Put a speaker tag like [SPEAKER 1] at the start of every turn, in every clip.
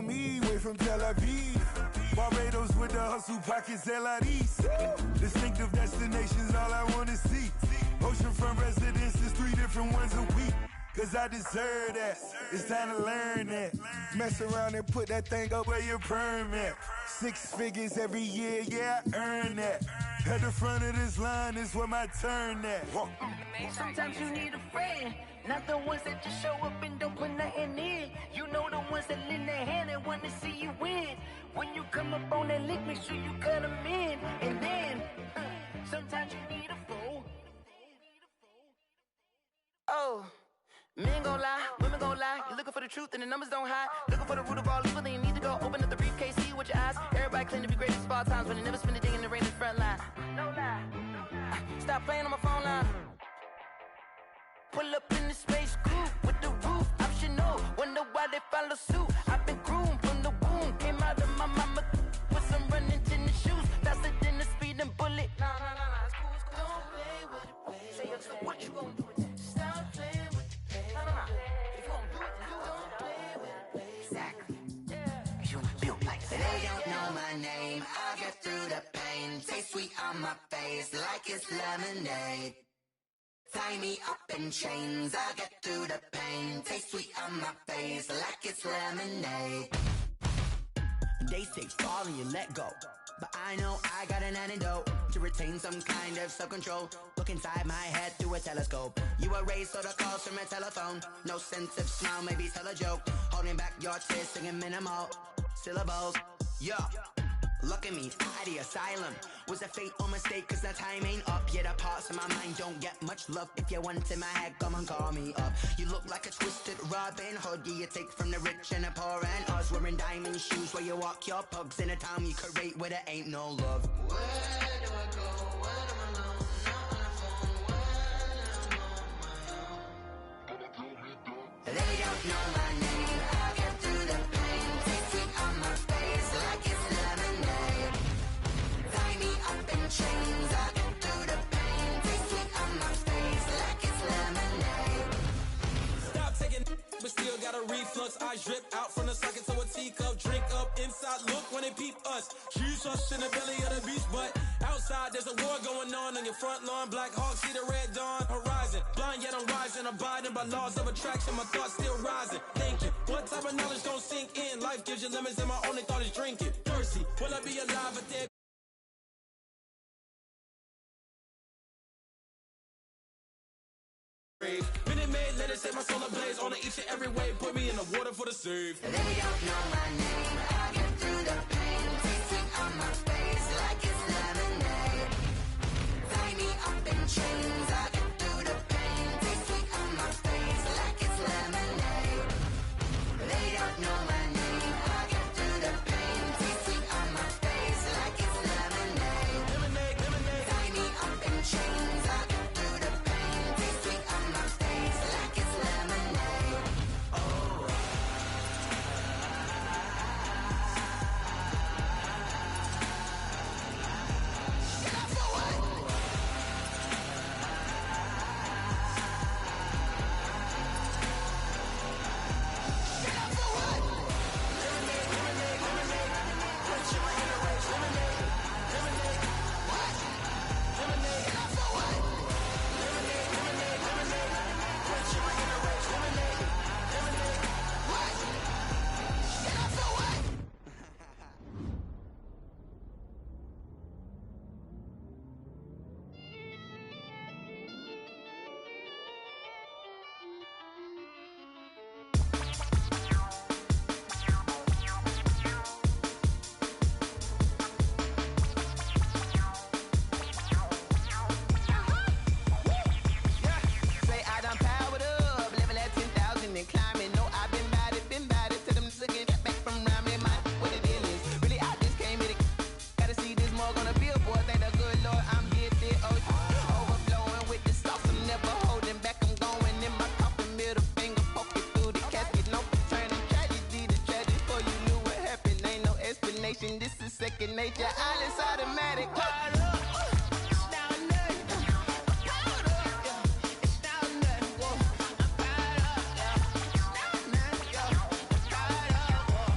[SPEAKER 1] me, way from Tel Aviv. Barbados with the hustle pockets, LIDs. Distinctive destinations, all I wanna see. Oceanfront residences, 3 different ones a week. Cause I deserve that, it's time to learn that. Mess around and put that thing up where your permit. 6 figures every year, yeah, I earn that. At the front of this line is where my turn at.
[SPEAKER 2] Sometimes you need a friend, not the ones that just show up and don't put nothing in. You know the ones that lend their hand and want to see you win. When you come up on that lick, make sure you cut them in. And then, sometimes you need a fool. Oh. Men gon' lie, women gon' lie. You're looking for the truth and the numbers don't hide. Looking for the root of all evil, then you need to go open up the briefcase, see with your eyes. Everybody claim to be great at all times, but they never spend a day in the rain in the front line. No lie. Stop playing on my phone line. Pull up in the space coupe with the roof optional. Wonder why they follow suit. I've been groomed from the womb. Came out of my mama with some running tennis shoes. Faster than the speeding bullet. Nah, it's cool, it's cool. Don't play with it, baby. Say so what you gon' do with it? Stop playing with it. If you gon' do it, then don't play with it, baby. Exactly. Yeah. You built like that.
[SPEAKER 3] They don't know my name. I get through the pain. Taste sweet on my face like it's lemonade. Tie me up in chains, I get through the pain. Taste sweet on my face like it's lemonade.
[SPEAKER 4] They say fall and you let go, but I know I got an antidote to retain some kind of self-control. Look inside my head through a telescope. You erase all the calls from a telephone. No sense of smile, maybe tell a joke. Holding back your tears, singing minimal syllables. Yeah. Look at me, out of the asylum. Was a fate or mistake, cause the time ain't up. Yet the parts of my mind don't get much love. If you want in my head, come and call me up. You look like a twisted Robin Hood. Yeah, you take from the rich and the poor and us. Wearing diamond shoes where you walk your pugs. In a town you create where there ain't no love.
[SPEAKER 3] Where do I go when I'm alone? Not on the phone when I'm on my own. They don't know my name. I get through the pain. Taste sweet on my face like it's lemonade. Tie me up in chains. I get through the pain. Taste sweet on my face like it's lemonade.
[SPEAKER 5] Stop taking but still got a reflux. Eyes drip out from the socket to a teacup. Drink up inside, look when they peep us. Shoes us in the belly of the beast, but outside there's a war going on your front lawn. Black Hawk, see the red dawn horizon. Blind yet I'm rising, abiding by laws of attraction. My thoughts still rising. Thinking, what type of knowledge gon' sink in? Life gives you lemons and my only thought is drinking. Thirsty, will I be alive if there? Minute Maid, let it set my soul ablaze. On each and every way, put me in the water for the save.
[SPEAKER 3] They don't know my name. I get through the pain. Taste sweet on my face like it's lemonade. Tie me up in chains. I get through the pain. Taste sweet on my face like it's lemonade. They don't know my name. I get through the pain. Taste sweet on my face like it's lemonade.
[SPEAKER 5] Lemonade.
[SPEAKER 3] Tie me up in chains. I get through the pain. Taste sweet on my face like it's lemonade. Oh.
[SPEAKER 6] This is second nature, all is automatic. Fired up, it's down there. Fired up, yeah, it's down there. Whoa, I'm fired up, yeah, it's down there, yeah, fired up, whoa,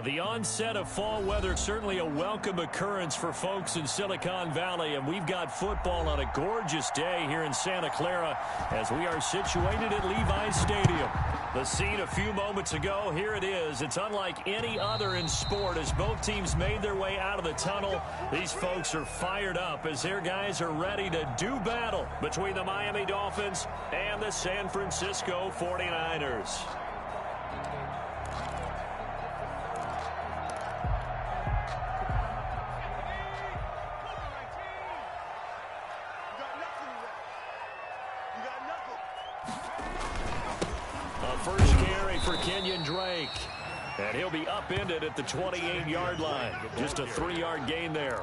[SPEAKER 7] Well, the onset of fall weather, certainly a welcome occurrence for folks in Silicon Valley, and we've got football on a gorgeous day here in Santa Clara as we are situated at Levi's Stadium. The scene a few moments ago, here it is. It's unlike any other in sport as both teams made their way out of the tunnel. These folks are fired up as their guys are ready to do battle between the Miami Dolphins and the San Francisco 49ers. First carry for Kenyon Drake. And he'll be upended at the 28-yard line. Just a 3-yard gain there.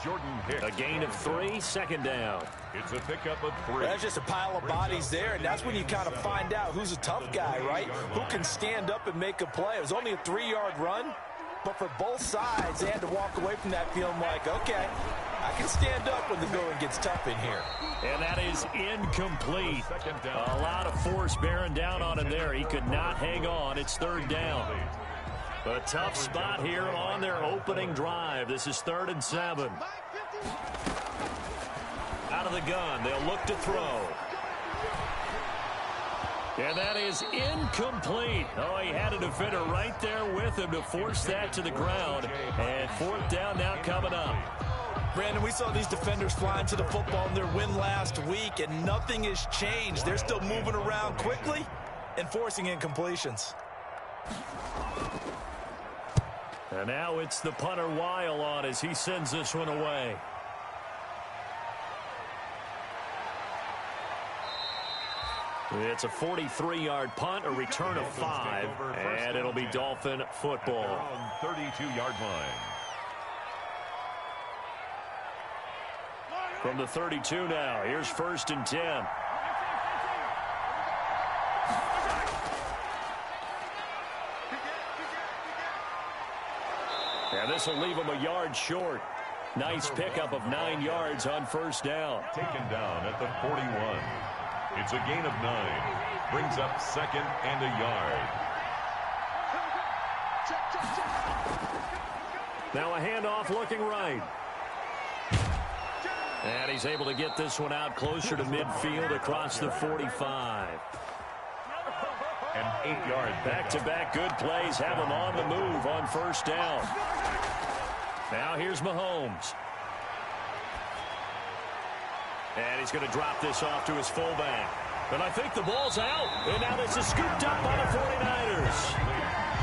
[SPEAKER 8] Jordan Hicks.
[SPEAKER 7] A gain of 3, second down.
[SPEAKER 8] It's a pickup of 3.
[SPEAKER 9] That's just a pile of bodies there, and that's when you kind of find out who's a tough guy, right? Who can stand up and make a play. It was only a 3-yard run, but for both sides, they had to walk away from that feeling like, okay, I can stand up when the going gets tough in here.
[SPEAKER 7] And that is incomplete. A lot of force bearing down on him there. He could not hang on. It's third down. A tough spot here on their opening drive. This is 3rd and 7. Out of the gun. They'll look to throw. And that is incomplete. Oh, he had a defender right there with him to force that to the ground. And 4th down now coming up.
[SPEAKER 9] Brandon, we saw these defenders flying to the football in their win last week, and nothing has changed. They're still moving around quickly and forcing incompletions.
[SPEAKER 7] And now it's the punter Weil on as he sends this one away. It's a 43-yard punt, a return of 5, and it'll be Dolphin football.
[SPEAKER 8] On 32-yard line.
[SPEAKER 7] From the 32 now, here's 1st and 10. And this will leave him a yard short. Nice pickup of 9 yards on 1st down.
[SPEAKER 8] Taken down at the 41. It's a gain of 9. Brings up 2nd and a yard.
[SPEAKER 7] Now a handoff looking right. And he's able to get this one out closer to midfield across the 45.
[SPEAKER 8] An 8-yard
[SPEAKER 7] back-to-back good plays have him on the move on 1st down. Now here's Mahomes. And he's going to drop this off to his fullback. And I think the ball's out. And now this is scooped up by the 49ers.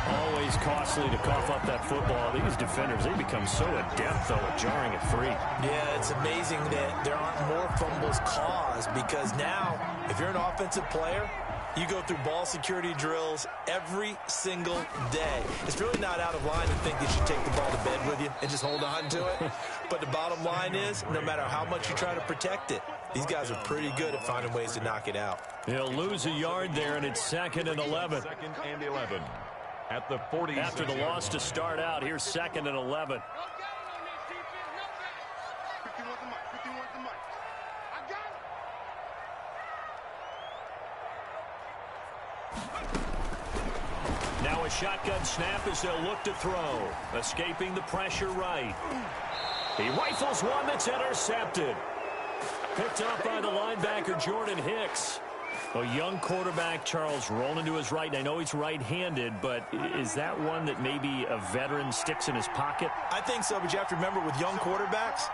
[SPEAKER 7] Always costly to cough up that football. These defenders, they become so adept, though, at jarring it free.
[SPEAKER 9] Yeah, it's amazing that there aren't more fumbles caused because now, if you're an offensive player, you go through ball security drills every single day. It's really not out of line to think you should take the ball to bed with you and just hold on to it. But the bottom line is, no matter how much you try to protect it, these guys are pretty good at finding ways to knock it out.
[SPEAKER 7] He'll lose a yard there, and it's 2nd and 11.
[SPEAKER 8] 2nd and 11. At the 40.
[SPEAKER 7] After the loss to start out, here's 2nd and 11. Now a shotgun snap as they'll look to throw. Escaping the pressure right. He rifles one that's intercepted. Picked up by the linebacker, Jordan Hicks. A young quarterback, Charles, rolling to his right. And I know he's right-handed, but is that one that maybe a veteran sticks in his pocket?
[SPEAKER 9] I think so, but you have to remember with young quarterbacks,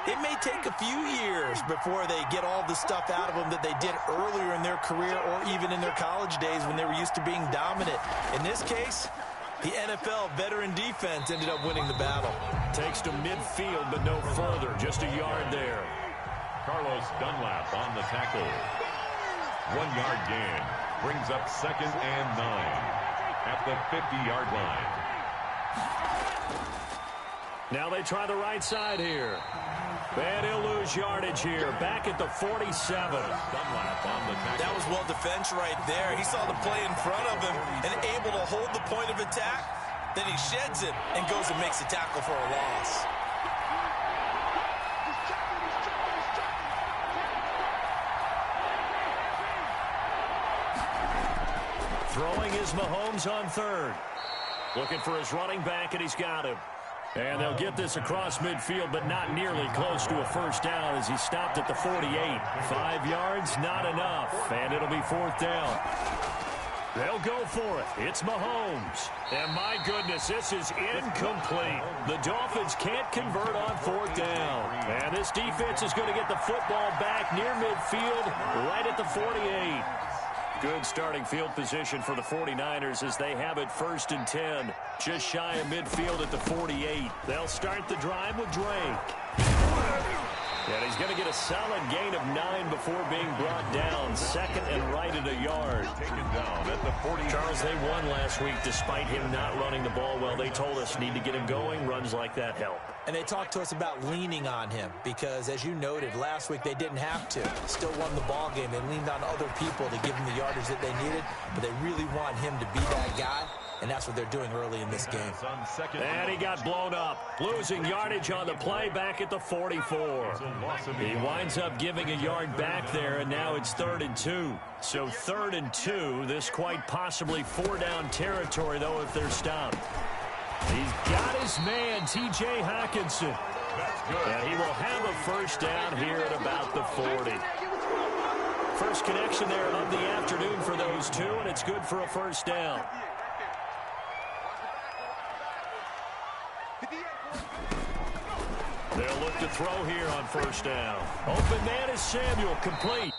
[SPEAKER 9] it may take a few years before they get all the stuff out of them that they did earlier in their career or even in their college days when they were used to being dominant. In this case, the NFL veteran defense ended up winning the battle.
[SPEAKER 7] Takes to midfield, but no further. Just a yard there.
[SPEAKER 8] Carlos Dunlap on the tackle. 1-yard gain. Brings up 2nd and 9 at the 50-yard line.
[SPEAKER 7] Now they try the right side here. And he'll lose yardage here. Back at the 47.
[SPEAKER 8] Dunlap on the tackle.
[SPEAKER 9] That was well defense right there. He saw the play in front of him and able to hold the point of attack. Then he sheds it and goes and makes a tackle for a loss.
[SPEAKER 7] Throwing is Mahomes on 3rd. Looking for his running back, and he's got him. And they'll get this across midfield, but not nearly close to a first down as he stopped at the 48. 5 yards, not enough, and it'll be fourth down. They'll go for it. It's Mahomes. And my goodness, this is incomplete. The Dolphins can't convert on fourth down. And this defense is going to get the football back near midfield, right at the 48. Good starting field position for the 49ers as they have it 1st and 10. Just shy of midfield at the 48. They'll start the drive with Drake. And he's going to get a solid gain of 9 before being brought down. 2nd and right at a yard.
[SPEAKER 8] Taken down at the 40.
[SPEAKER 7] Charles, they won last week despite him not running the ball well. They told us need to get him going. Runs like that help.
[SPEAKER 9] And they talked to us about leaning on him because, as you noted, last week they didn't have to. Still won the ball game. They leaned on other people to give him the yardage that they needed, but they really want him to be that guy, and that's what they're doing early in this game.
[SPEAKER 7] And he got blown up, losing yardage on the play back at the 44. He winds up giving a yard back there, and now it's 3rd and 2. So 3rd and 2, this quite possibly 4-down territory, though, if they're stopped. He's got his man, T.J. Hawkinson. And he will have a first down here at about the 40. First connection there of the afternoon for those two, and it's good for a first down. They'll look to throw here on first down. Open man is Samuel, complete.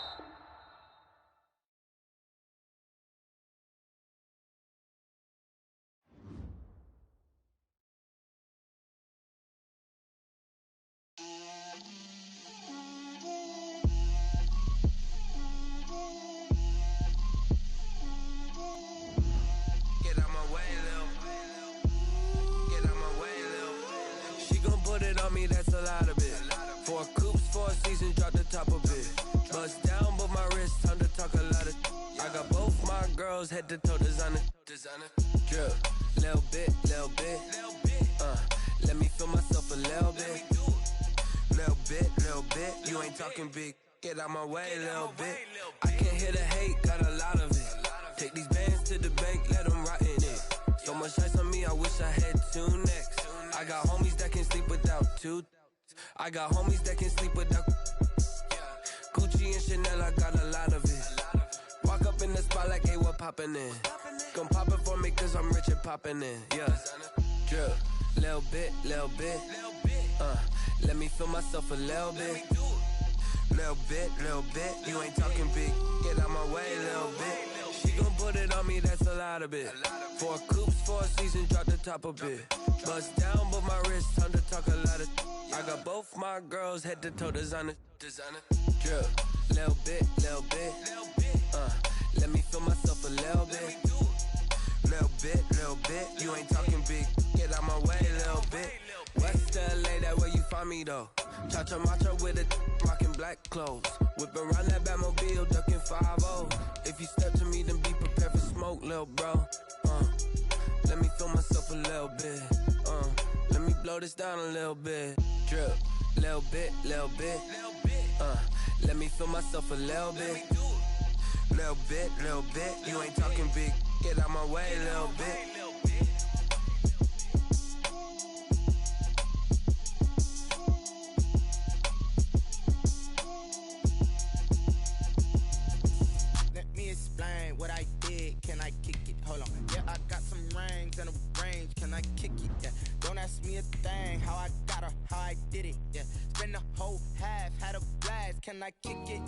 [SPEAKER 10] Head to toe designer, drip, little bit, let me feel myself a little bit, you ain't talking big, get out my way, little bit, I can't hear the hate, got a lot of it, take these bands to the bank, let them rot in it, so much ice on me, I wish I had 2 necks, I got homies that can sleep without 2, I got homies that can sleep without, Gucci and Chanel, I got a lot of it. Walk up in the spot like, hey, what poppin' in? Gon' pop it for me cause I'm rich and poppin' in, yeah. Drip, little bit, let me feel myself a little bit. Little bit, you ain't talking big, get out my way, little bit. She gon' put it on me, that's a lot of it. 4 coops, 4 seasons, drop the top a bit. Bust down, but my wrist, time to talk a lot of. I got both my girls, head to toe designer. Drip, little bit, let me feel myself a little bit. Little bit, you ain't talking big, get out my way, little bit. West LA, that where you find me though. Cha-cha macha with a rockin' black clothes. Whip around that Batmobile, ducking 5-0. If you step to me, then be prepared for smoke, little bro. Let me feel myself a little bit. Let me blow this down a little bit. Drip, little bit. Let me feel myself a little bit. Little bit, you ain't talking big, get out my way, little bit.
[SPEAKER 6] Let me explain what I did, can I kick it? Hold on, yeah, I got some rings and a range, can I kick it? Yeah, don't ask me a thing, how I got her, how I did it, yeah. Spend the whole half, had a blast, can I kick it?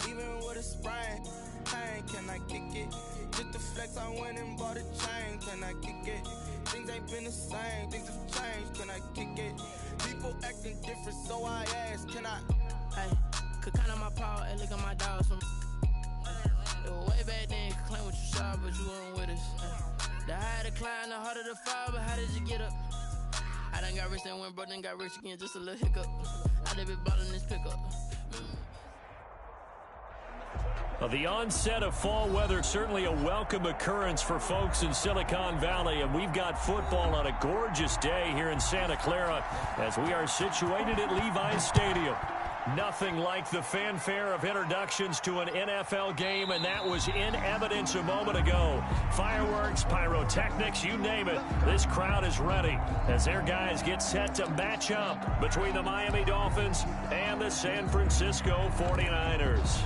[SPEAKER 6] Even with a sprain, pain, can I kick it? Just the flex, I went and bought a chain, can I kick it? Things ain't been the same, things have changed, can I kick it? People acting different, so I ask, can I?
[SPEAKER 11] Hey, could count on my power and look at my dogs from. It was way back then, could claim what you saw, but you weren't with us. The higher the climb, the harder the fall, but how did you get up? I done got rich and went broke, then got rich again, just a little hiccup. I done been bought in this pickup.
[SPEAKER 7] The onset of fall weather, certainly a welcome occurrence for folks in Silicon Valley, and we've got football on a gorgeous day here in Santa Clara as we are situated at Levi's Stadium. Nothing like the fanfare of introductions to an NFL game, and that was in evidence a moment ago. Fireworks, pyrotechnics, you name it. This crowd is ready as their guys get set to match up between the Miami Dolphins and the San Francisco 49ers.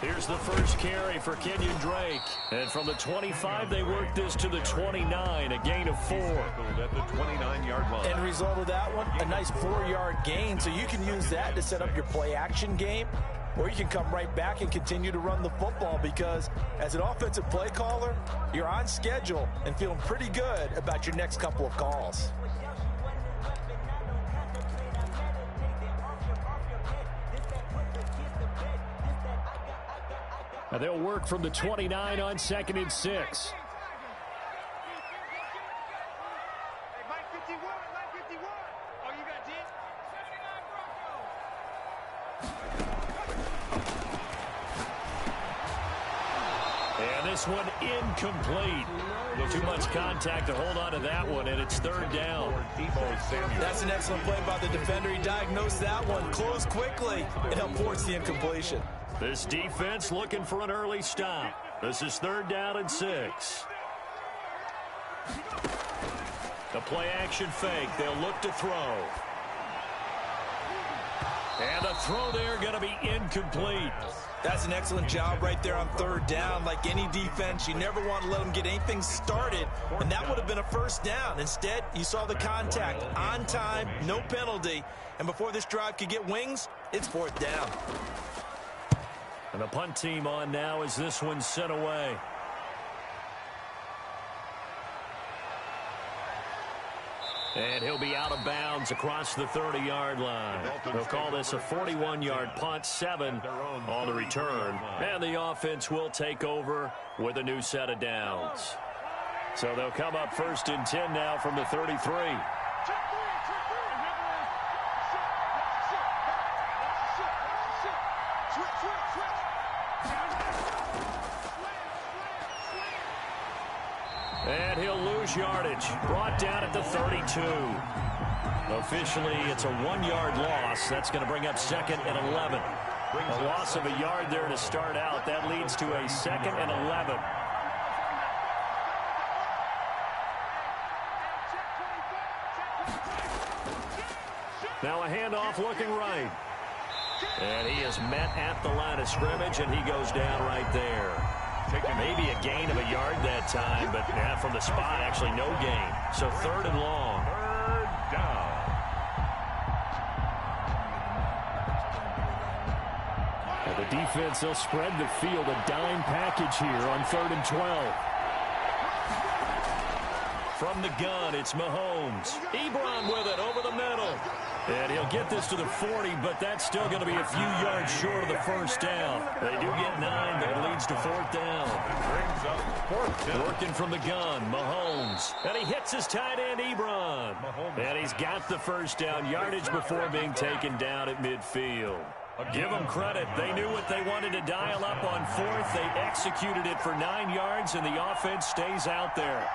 [SPEAKER 7] Here's the first carry for Kenyon Drake. And from the 25, they work this to the 29, a gain of 4.
[SPEAKER 8] At the 29-yard line.
[SPEAKER 9] End result of that one, a nice 4-yard gain. So you can use that to set up your play-action game, or you can come right back and continue to run the football because as an offensive play caller, you're on schedule and feeling pretty good about your next couple of calls.
[SPEAKER 7] And they'll work from the 29 on 2nd and 6. And this one incomplete. Too much contact to hold on to that one, and it's 3rd down.
[SPEAKER 9] That's an excellent play by the defender. He diagnosed that one, closed quickly, and helped force the incompletion.
[SPEAKER 7] This defense looking for an early stop. This is 3rd down and 6. The play action fake. They'll look to throw. And the throw there going to be incomplete.
[SPEAKER 9] That's an excellent job right there on 3rd down. Like any defense, you never want to let them get anything started, and that would have been a 1st down. Instead, you saw the contact on time, no penalty, and before this drive could get wings, it's 4th down.
[SPEAKER 7] And the punt team on now as this one's sent away. And he'll be out of bounds across the 30-yard line. They'll call this a 41-yard punt, 7 on the return. And the offense will take over with a new set of downs. So they'll come up 1st and 10 now from the 33. And he'll lose yardage. Brought down at the 32. Officially, it's a 1-yard loss. That's going to bring up 2nd and 11. A loss of a yard there to start out. That leads to a 2nd and 11. Now a handoff looking right. And he is met at the line of scrimmage, and he goes down right there. Maybe a gain of a yard that time, but from the spot, actually no gain. So 3rd and long.
[SPEAKER 8] 3rd down.
[SPEAKER 7] And the defense, they'll spread the field, a dime package here on 3rd and 12. From the gun, it's Mahomes. Ebron with it over the middle. And he'll get this to the 40, but that's still going to be a few yards short of the 1st down. They do get 9, but it leads to 4th down.
[SPEAKER 8] Brings up 4th down.
[SPEAKER 7] Working from the gun, Mahomes. And he hits his tight end, Ebron. And he's got the 1st down yardage before being taken down at midfield. Give them credit. They knew what they wanted to dial up on 4th. They executed it for 9 yards, and the offense stays out there.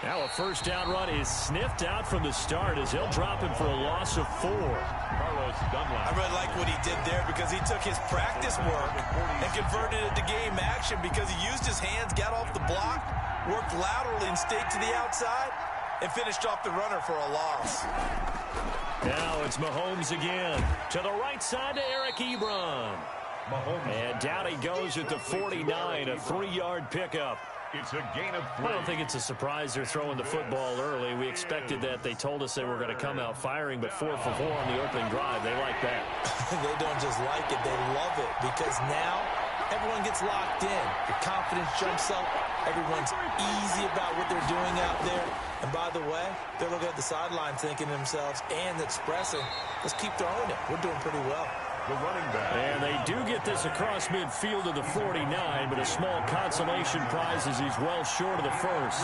[SPEAKER 7] Now a 1st down run is sniffed out from the start as he'll drop him for a loss of 4.
[SPEAKER 9] I really like what he did there because he took his practice work and converted it to game action because he used his hands, got off the block, worked laterally and stayed to the outside, and finished off the runner for a loss.
[SPEAKER 7] Now it's Mahomes again. To the right side to Eric Ebron. And down he goes at the 49, a 3-yard pickup.
[SPEAKER 8] It's a gain of 3.
[SPEAKER 7] I don't think it's a surprise they're throwing the football early. We expected that. They told us they were going to come out firing, but 4 for 4 on the opening drive. They like that.
[SPEAKER 9] They don't just like it, they love it because now everyone gets locked in. The confidence jumps up. Everyone's easy about what they're doing out there. And by the way, they're looking at the sideline thinking to themselves and expressing, let's keep throwing it. We're doing pretty well.
[SPEAKER 8] The running back.
[SPEAKER 7] And they do get this across midfield to the 49, but a small consolation prize as he's well short of the 1st.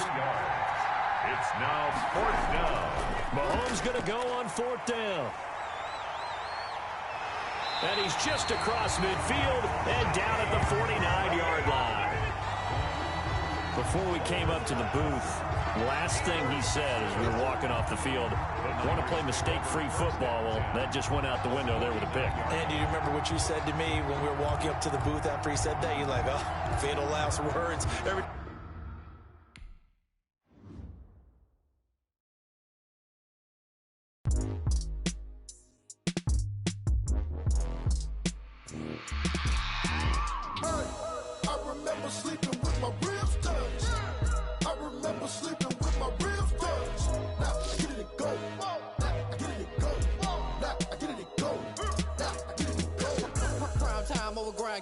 [SPEAKER 8] It's now 4th down.
[SPEAKER 7] Mahomes going to go on 4th down. And he's just across midfield and down at the 49-yard line. Before we came up to the booth, last thing he said as we were walking off the field, want to play mistake-free football. Well, that just went out the window there with a pick.
[SPEAKER 9] And do you remember what you said to me when we were walking up to the booth after he said that? You're like, oh, fatal last words.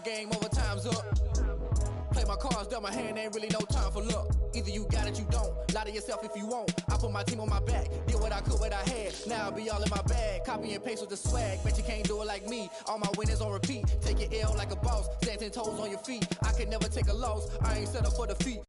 [SPEAKER 11] Game over, time's up. Play my cards, dealt my hand, ain't really no time for luck. Either you got it, you don't. Lie to yourself if you won't. I put my team on my back, did what I could, what I had. Now I'll be all in my bag. Copy and paste with the swag. Bet you can't do it like me. All my winners on repeat. Take your L like a boss. Stand 10 toes on your feet. I can never take a loss. I ain't set up for defeat.